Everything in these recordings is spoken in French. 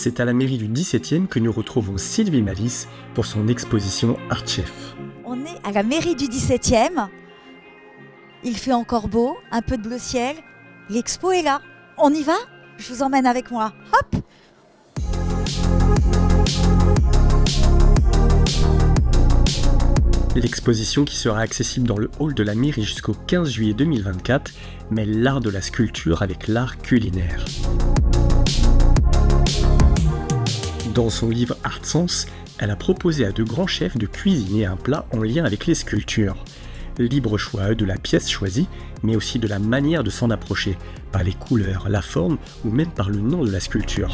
c'est à la mairie du 17e que nous retrouvons Sylvie Malice pour son exposition Art Chef. On est à la mairie du 17e. Il fait encore beau, un peu de bleu ciel. L'expo est là. On y va ? Je vous emmène avec moi. Hop ! L'exposition, qui sera accessible dans le hall de la mairie jusqu'au 15 juillet 2024, mêle l'art de la sculpture avec l'art culinaire. Dans son livre Art Sens, elle a proposé à de grands chefs de cuisiner un plat en lien avec les sculptures. Libre choix de la pièce choisie, mais aussi de la manière de s'en approcher, par les couleurs, la forme ou même par le nom de la sculpture.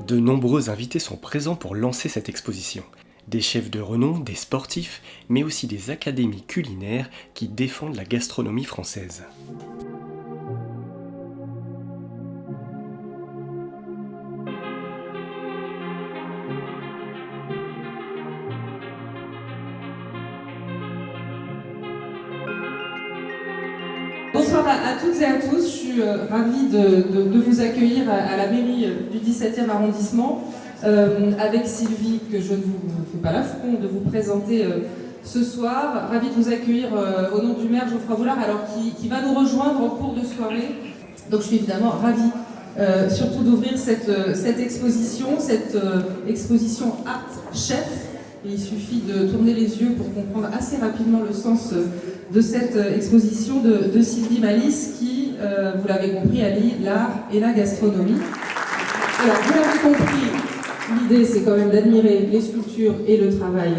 De nombreux invités sont présents pour lancer cette exposition. Des chefs de renom, des sportifs, mais aussi des académies culinaires qui défendent la gastronomie française. Bonsoir à toutes et à tous, je suis ravie de vous accueillir à la mairie du 17e arrondissement avec Sylvie, que je ne vous fais pas l'affront de vous présenter ce soir. Ravie de vous accueillir au nom du maire Geoffroy Boulard, alors qui va nous rejoindre en cours de soirée. Donc je suis évidemment ravie surtout d'ouvrir cette exposition Art Chef. Et il suffit de tourner les yeux pour comprendre assez rapidement le sens de cette exposition de Sylvie Malice qui, vous l'avez compris, allie l'art et la gastronomie. Alors, vous l'avez compris, l'idée c'est quand même d'admirer les sculptures et le travail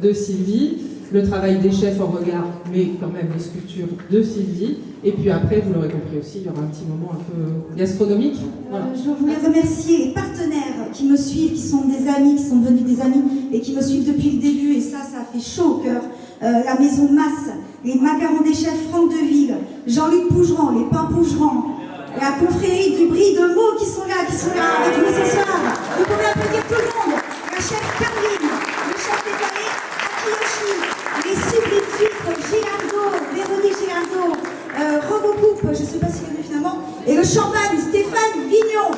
de Sylvie, le travail des chefs en regard, mais quand même les sculptures de Sylvie. Et puis après, vous l'aurez compris aussi, il y aura un petit moment un peu gastronomique. Voilà. Je voulais remercier les partenaires qui me suivent, qui sont des amis, qui sont devenus des amis et qui me suivent depuis le début, et ça fait chaud au cœur. La maison Masse, les macarons des chefs Franck Deville, Jean-Luc Pougeran, les pains Pougeran, la confrérie du Brie de Meaux qui sont là avec nous ce soir. Vous pouvez applaudir tout le monde. La chef Caroline, le chef décoré Akiyoshi, les sublimes huîtres Gilardo, Véronique Gilardo, Robocoupe, je ne sais pas s'il est venu finalement, et le champagne Stéphane Vignon.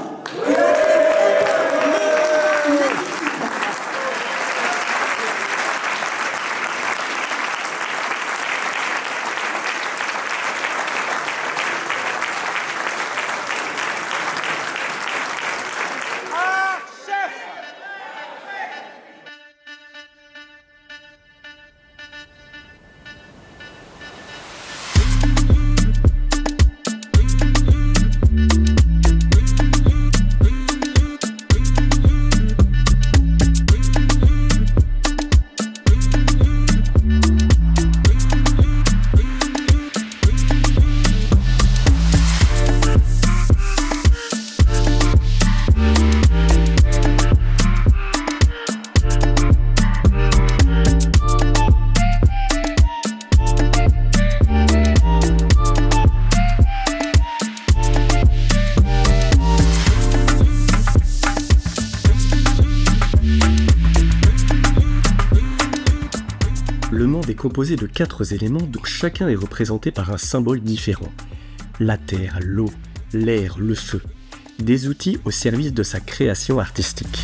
Le monde est composé de 4 éléments dont chacun est représenté par un symbole différent. La terre, l'eau, l'air, le feu. Des outils au service de sa création artistique.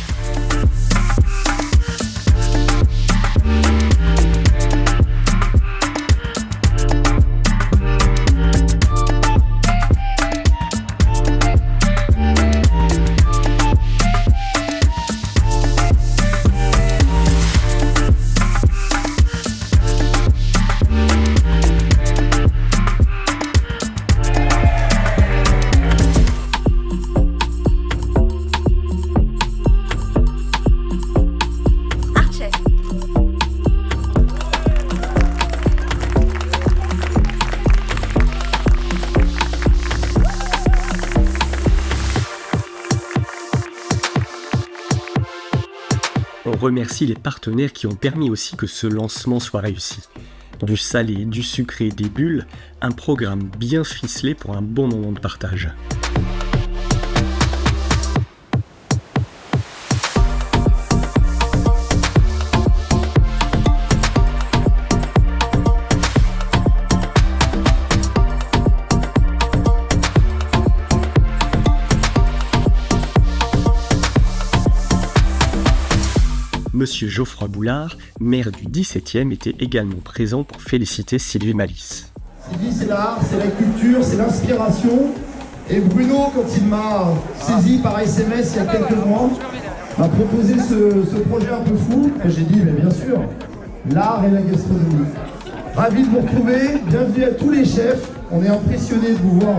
On remercie les partenaires qui ont permis aussi que ce lancement soit réussi. Du salé, du sucré, des bulles, un programme bien ficelé pour un bon moment de partage. Monsieur Geoffroy Boulard, maire du 17e, était également présent pour féliciter Sylvie Malice. Sylvie, c'est l'art, c'est la culture, c'est l'inspiration. Et Bruno, quand il m'a saisi par SMS il y a quelques mois, m'a proposé ce projet un peu fou. Et j'ai dit, mais bien sûr, l'art et la gastronomie. Ravi de vous retrouver, bienvenue à tous les chefs. On est impressionnés de vous voir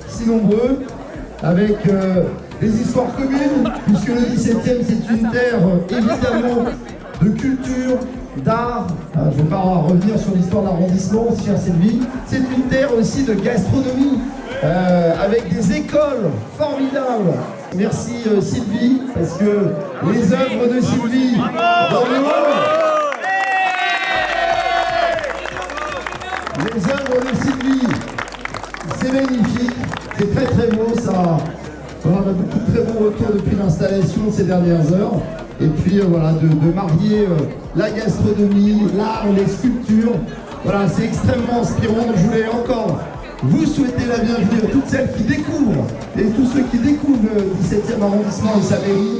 si nombreux, avec des histoires communes, puisque le 17e c'est une terre évidemment de culture, d'art. Je ne vais pas revenir sur l'histoire de l'arrondissement, chère Sylvie. C'est une terre aussi de gastronomie, avec des écoles formidables. Merci Sylvie, parce que les œuvres de Sylvie dans le monde, les œuvres de Sylvie, c'est magnifique, c'est très très beau, ça. On a beaucoup de très bons retours depuis l'installation ces dernières heures. Et puis voilà, de marier la gastronomie, l'art, les sculptures. Voilà, c'est extrêmement inspirant. Donc je voulais encore vous souhaiter la bienvenue à toutes celles qui découvrent et tous ceux qui découvrent le 17e arrondissement et sa mairie.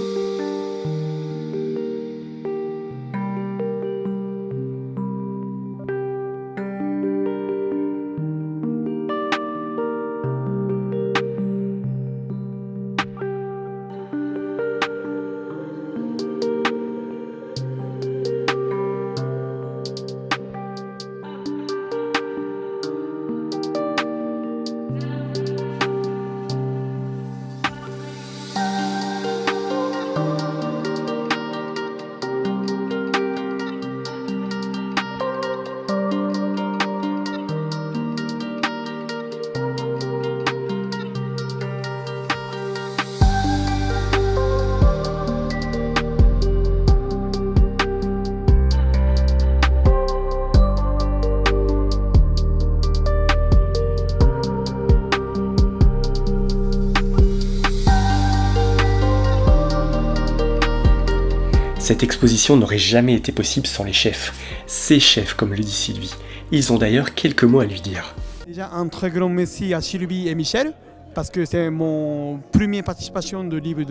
Cette exposition n'aurait jamais été possible sans les chefs. Ces chefs, comme le dit Sylvie. Ils ont d'ailleurs quelques mots à lui dire. Déjà un très grand merci à Sylvie et Michel, parce que c'est mon première participation de livre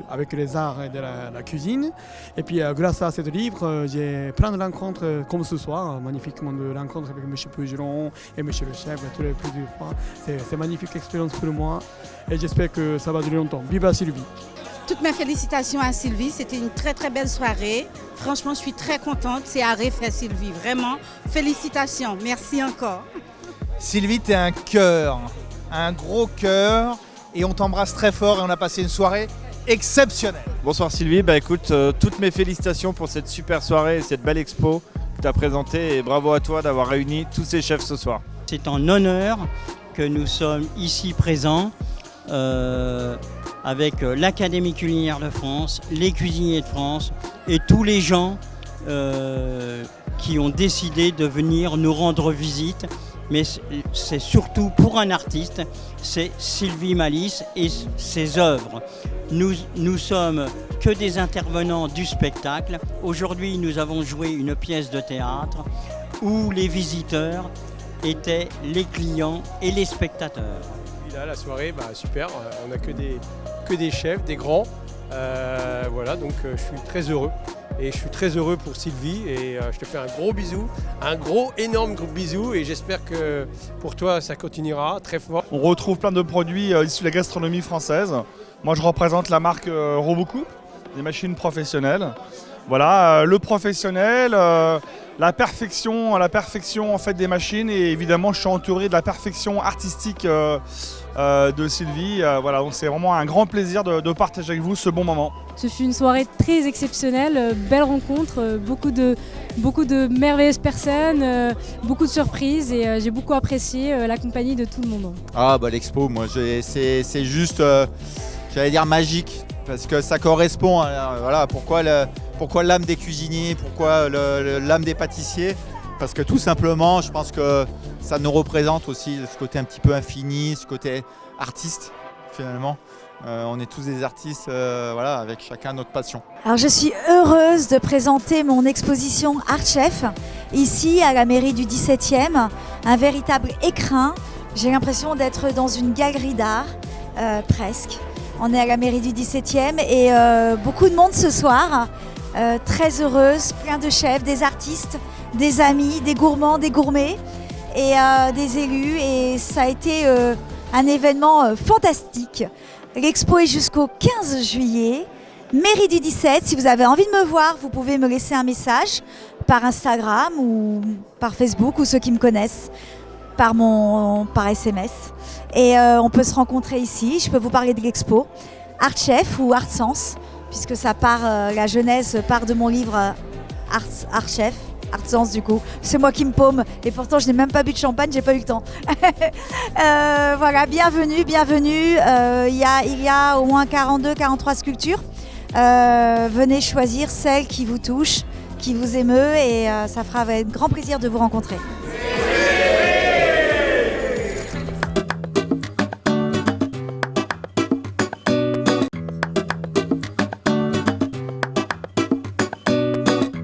avec les arts et de la cuisine. Et puis grâce à ce livre, j'ai plein de rencontres comme ce soir, magnifiquement de rencontres avec M. Pougeron et M. le chef, tous les plusieurs fois. C'est une magnifique expérience pour moi et j'espère que ça va durer longtemps. Vive Sylvie! Toutes mes félicitations à Sylvie, c'était une très très belle soirée. Franchement, je suis très contente, c'est à refaire Sylvie, vraiment. Félicitations, merci encore. Sylvie, t'es un cœur, un gros cœur, et on t'embrasse très fort et on a passé une soirée exceptionnelle. Bonsoir Sylvie, écoute, toutes mes félicitations pour cette super soirée et cette belle expo que tu as présentée, et bravo à toi d'avoir réuni tous ces chefs ce soir. C'est un honneur que nous sommes ici présents avec l'Académie culinaire de France, les cuisiniers de France et tous les gens qui ont décidé de venir nous rendre visite. Mais c'est surtout pour un artiste, c'est Sylvie Malice et ses œuvres. Nous sommes que des intervenants du spectacle. Aujourd'hui, nous avons joué une pièce de théâtre où les visiteurs étaient les clients et les spectateurs. Là, la soirée, super, on n'a que des chefs, des grands. Voilà, donc je suis très heureux. Et je suis très heureux pour Sylvie et je te fais un gros bisou, un gros énorme gros bisou et j'espère que pour toi ça continuera très fort. On retrouve plein de produits issus de la gastronomie française. Moi je représente la marque Robocoup, des machines professionnelles. Voilà, le professionnel, la perfection en fait des machines et évidemment je suis entouré de la perfection artistique de Sylvie. Voilà, donc c'est vraiment un grand plaisir de partager avec vous ce bon moment. Ce fut une soirée très exceptionnelle, belle rencontre, beaucoup de merveilleuses personnes, beaucoup de surprises et j'ai beaucoup apprécié la compagnie de tout le monde. Ah l'expo, moi c'est juste, j'allais dire magique, parce que ça correspond à voilà, pourquoi l'âme des cuisiniers, pourquoi l'âme des pâtissiers. Parce que tout simplement, je pense que ça nous représente aussi ce côté un petit peu infini, ce côté artiste finalement. On est tous des artistes, voilà, avec chacun notre passion. Alors je suis heureuse de présenter mon exposition Art Chef ici à la mairie du 17e, un véritable écrin. J'ai l'impression d'être dans une galerie d'art, presque. On est à la mairie du 17e et beaucoup de monde ce soir. très heureuse, plein de chefs, des artistes, des amis, des gourmands, des gourmets et des élus. Et ça a été un événement fantastique. L'expo est jusqu'au 15 juillet. Mairie du 17, si vous avez envie de me voir, vous pouvez me laisser un message par Instagram ou par Facebook, ou ceux qui me connaissent par SMS. Et on peut se rencontrer ici. Je peux vous parler de l'expo Artchef ou Artsens, puisque ça part, la genèse part de mon livre Artchef. Artsens du coup, c'est moi qui me paume et pourtant je n'ai même pas bu de champagne, j'ai pas eu le temps. Voilà, bienvenue. Il y a au moins 42-43 sculptures. Venez choisir celle qui vous touche, qui vous émeut et ça fera avec grand plaisir de vous rencontrer.